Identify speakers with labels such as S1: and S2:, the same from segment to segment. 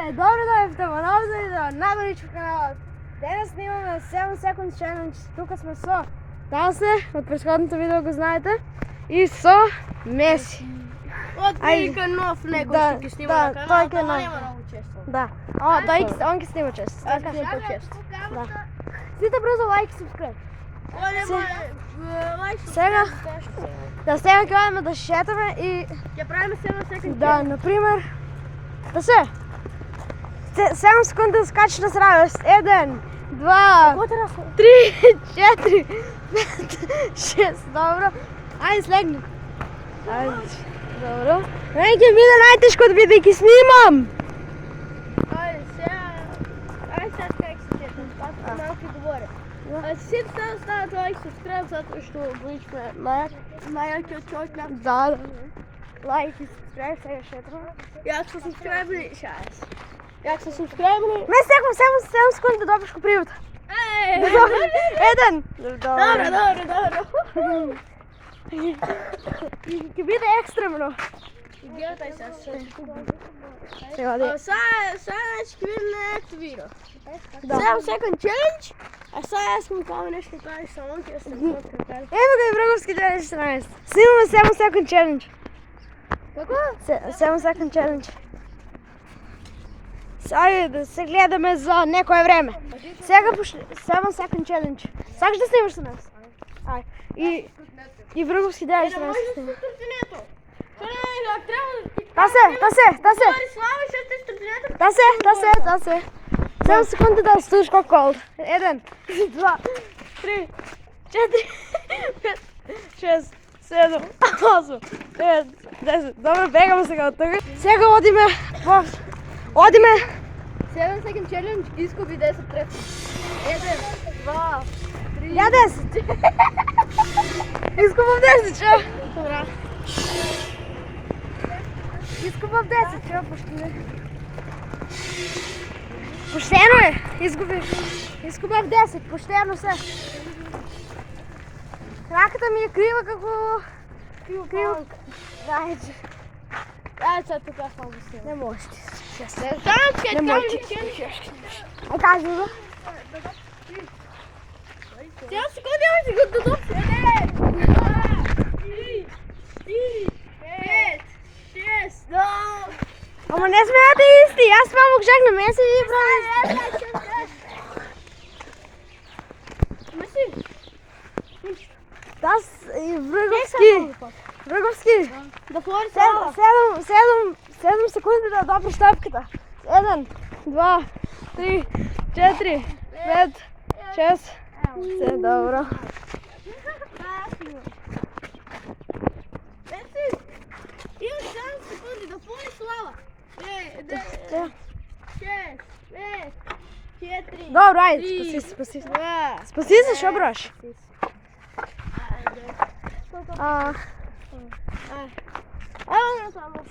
S1: Здравейте, добро дојдовте во нов видео на Горичев каналот. Денес снимаме 7 секунд челендж. Тука сме со Тасе, од претходното видео го знаете, и со Меси.
S2: Од Велика нов некој што ќе снима на каналот,
S1: тој ќе
S2: ама
S1: нов.
S2: нема многу често.
S1: Да. Он ќе снима често.
S2: Аз ќе по-често.
S1: Да. Сите брзо лайк и субскрайб. Сега да сега ќе одиме да шетаме и
S2: Ќе правиме 7 секунди.
S1: да, например, да се 7 секунди да скачаш на радост. 1, 2, 3, 4, 5, 6, добро. Ајде слегни. Ајде, добро. Мене ќе биде најтешко да бидејќи снимам.
S2: Ајде сега как се четам, пак малку говоре. Сите стават лайк, субскрайб, затоа што Горичев е најакиот човек на...
S1: Да. Лайк и субскрайб, сега шетаме.
S2: Јак се субскрайбни, шајас. Јак се субскрайбни.
S1: Ме секам 7 секунди да добиш купривата. Еден.
S2: Добро.
S1: Ќе биде екстремно.
S2: Гледај сега.
S1: Сега да.
S2: Сега ќе видиме ето видео.
S1: Да.
S2: 7 секунд челендж. А сега јас му кажам нешто кажеш само ќе се подкрепам.
S1: Ево го и Враговски 2014. Снимаме 7 секунд челендж.
S2: Како?
S1: 7 секунд челендж. Ајде да се гледаме за некое време. Сега пошли 7 секунд челендж. Сакаш да снимаш со нас? Ај. И Враговски 2014 снима. Тасе. 7 секунди да стоиш како кол. 1, 2, 3, 4, 5, 6, 7, 8, 9, 10. Добро, бегаме сега од тука. Сега одиме
S2: 7 секунд челендж, изгуби 10 трефи. 1, 2, 3.
S1: Ја 10. Искупав 10, чо?
S2: Добра.
S1: Искупав 10, чо? Поштено е. Изгубав 10, поштено се. Раката ми е крива како... Крива. Дајче.
S2: Ајде сега тука само се.
S1: Не можеш ти.
S2: Не
S1: можеш. Е, кажи го.
S2: 7 секунди, ама си го дадо. 1, 2, 3, 4, 5, 6, до...
S1: Ама не смеете исти, јас това можах на Меси и правим.
S2: Меси?
S1: Тас и Враговски.
S2: Да флори сала.
S1: 7 секунди да добриш топката. 1, 2, 3, 4, 5, 6, 7, добро.
S2: Меси, имаш 7 секунди да флори слава. 9, 10, 6, 5, 4.
S1: Добро, ајде, спаси се. Спаси се, шо браш?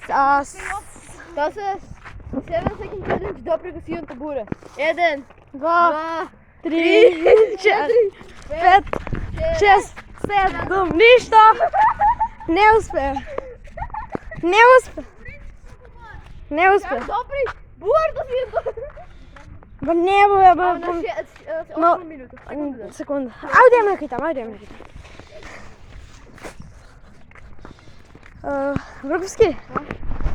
S2: Тоа се 7 секунд челендж допре го сијата бура. 1,
S1: 2, 3, 4, 5, 6, 7, ништо! Не успе.
S2: Допри, буар да сијата.
S1: Ба не, бе.
S2: На 8 минути.
S1: Секунда. Ајде ме китам. Враговски,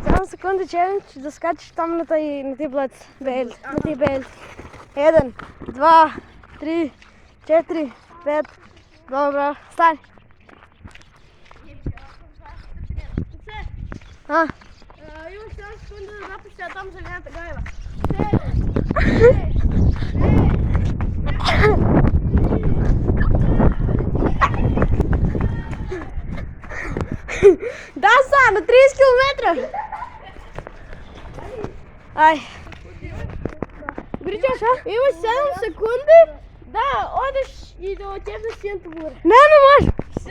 S1: 7 секунди челендж да скачиш там на тие блед. На тие белти. 1, 2, 3, 4, 5. Добро, стани.
S2: Имаш 7 секунди да запишеш там зелената гајва. 7,
S1: Да, са, на 30 километра. Ај.
S2: Горичев, имаш 7 секунди да одеш и да отидеш на сијата бура.
S1: Не може.
S2: 7.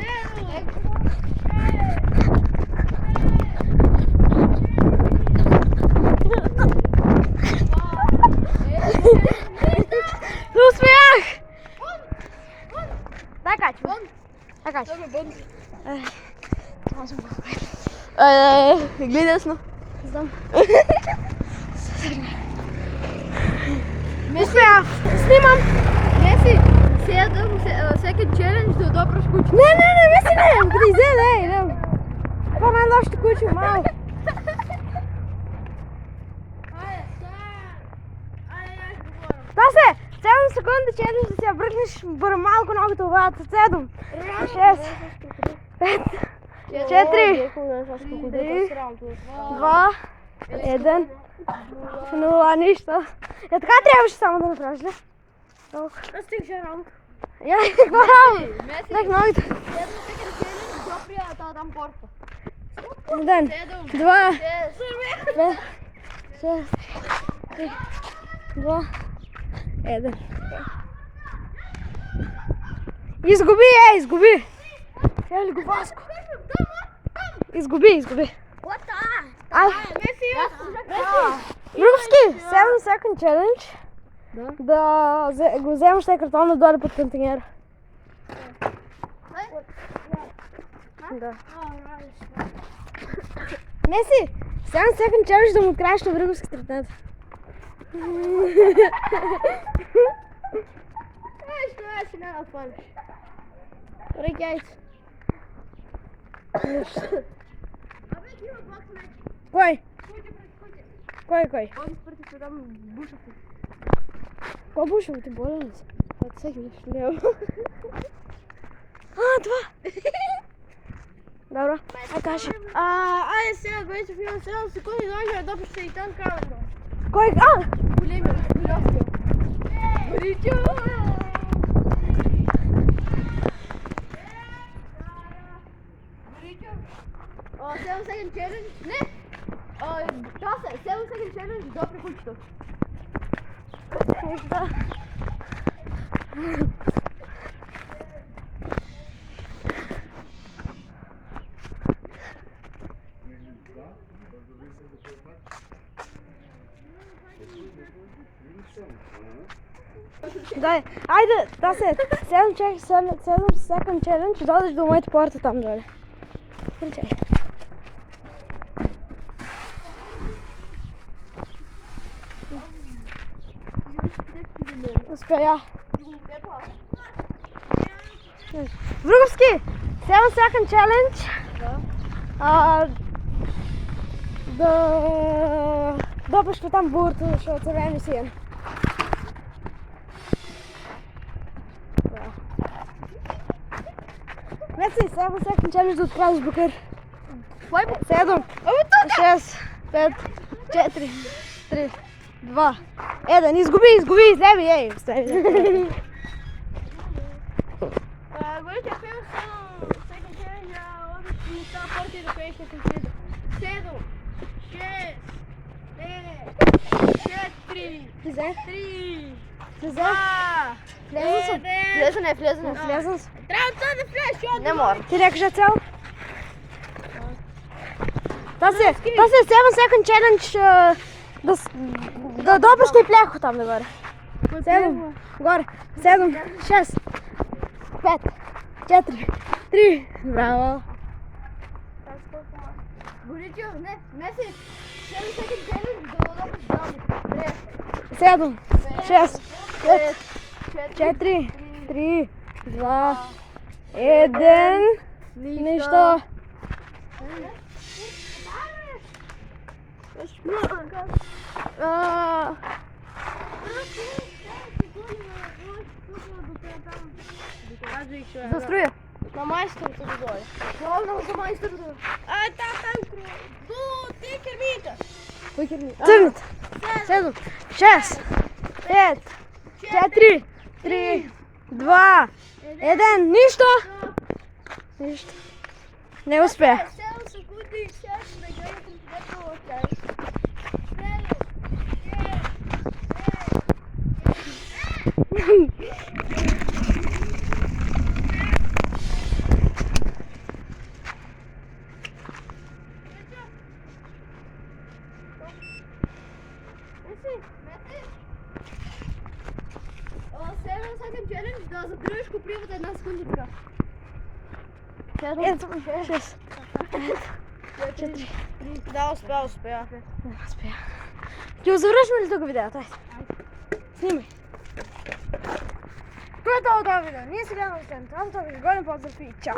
S1: Не успеах. Дај качи. Гледай десно. Знам. Успеа. Снимам.
S2: Меси, second challenge да допраш куче.
S1: Не, Меси не. Гризе, не. Това най-лошото куче, мал. Тасе, 7 секунди челендж да си я бръкнеш малко ногата отвъд. 7, 6, 5, 4, 3, 2, 1, 0, нищо. Е, така трябваше само да направиш, ли?
S2: Аз стих жарам.
S1: Я, какво рам? Дай ногите.
S2: Там порта.
S1: 1, 2, 5, 6, 3, 2, 1. Изгуби! Ели го Васко. Изгуби. Ай, Бруковски, 7 second challenge. Да го вземаш тези картона долу под контейнера. Да. Меси, 7 second challenge да му откриеш на Бруковски стратната.
S2: Що си няма фаниш? Рекай се.
S1: Кой? Кой?
S2: Он спрати там бушата.
S1: Какво бушам? Ти болен ли си? Това всеки нещо лево. Това! Добро, ай кажи.
S2: Айде сега, вече в имам 7 секунди, да не допиш се и там камера.
S1: Кой?
S2: Големия, Боричо! Боричо! 7 second challenge? Не! Тасе, 7 second challenge, допри кучето.
S1: Нищо. Дай, айде, Тасе, 7 second challenge, дойдеш до моята порта там доле. Причай. Успея. Бруковски, 7 second challenge. Да допиш по там бурто, защото цървени си е. Меси, 7 second challenge да отправиш букър. 7, 6, 5, 4, 3, 2, 1. Изгуби, излеви, ей.
S2: Говорите, ако имам само second challenge, обичам не става порти да пееш на компютър. 7, 6, 5, 4,
S1: Влезе?
S2: 3,
S1: Влезе?
S2: 2,
S1: Влезен съм.
S2: Трябва това да влезеш, защото...
S3: Не мора.
S1: Ти не кажа цел? Тасе, 7 second challenge да допиш и пляхо там нагоре. 7, горе. 7, 6, 5, 4, 3. Браво.
S2: Боричо, не, Меси, 7 second challenge да допиш браво.
S1: 7, 6, 5, 4, 3, 2, 1. Нищо.
S2: Застроя. На майсторото догоре. Главно за майсторото. Там до ти кермита.
S1: Църните. 7, 6, 5, 4, 3, 2, 1. Нищо. Нищо. Не успя.
S2: 7 секунди и сега ще да гледам компютърно в тях. Да закриеш копривата една секунда така.
S1: 6, 4.
S3: Да, успя.
S1: Успя. Ти го завършим ли тук видеото? Снимай. Тоа е тоа од овој видео. Ние се гледаме следното. Голем поздрав и чао.